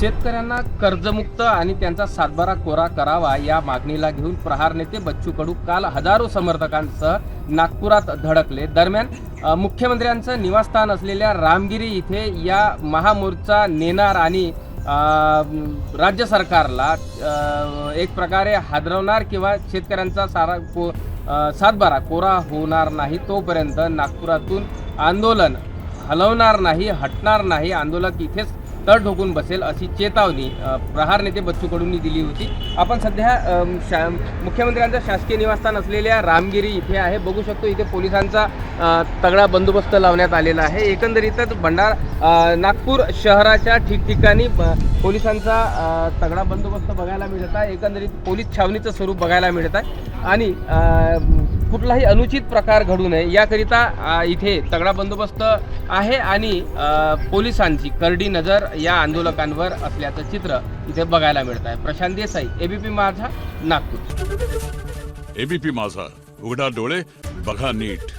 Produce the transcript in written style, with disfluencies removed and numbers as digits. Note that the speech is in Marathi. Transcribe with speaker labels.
Speaker 1: शेतकऱ्यांना कर्जमुक्त आणि त्यांचा सातबारा कोरा करावा या मागणीला घेऊन प्रहार नेते बच्चू कडू काल हजारो समर्थकांसह नागपुरात धडकले। दरम्यान मुख्यमंत्र्यांचं निवासस्थान असलेल्या रामगिरी इथे या महामोर्चा नेणार आणि राज्य सरकारला एक प्रकारे हादरवणार किंवा शेतकऱ्यांचा सातबारा कोरा होणार नाही तोपर्यंत नागपुरातून आंदोलन हलवणार नाही, हटणार नाही, आंदोलक इथेच तळ ठोकून बसेल अशी चेतावणी प्रहार नेते बच्चू कडूंनी दिली होती। आपण सध्या मुख्यमंत्र्यांचं शासकीय निवासस्थान असलेल्या रामगिरी इथे आहे। बघू शकतो इथे पोलिसांचा तगडा बंदोबस्त लावण्यात आलेला आहे। एकंदरीतच नागपूर शहराच्या ठिकठिकाणी पोलिसांचा तगडा बंदोबस्त बघायला मिळत आहे। एकंदरीत पोलीस छावणीचं स्वरूप बघायला मिळत आहे आणि कुठलाही अनुचित प्रकार घडू नये याकरिता इथे तगडा बंदोबस्त आहे आणि पोलिसांची करडी नजर या आंदोलकांवर असल्याचं चित्र इथे बघायला मिळत आहे। प्रशांत देसाई, एबीपी माझा, नागपूर।
Speaker 2: एबीपी माझा, उघडा डोळे बघा नीट।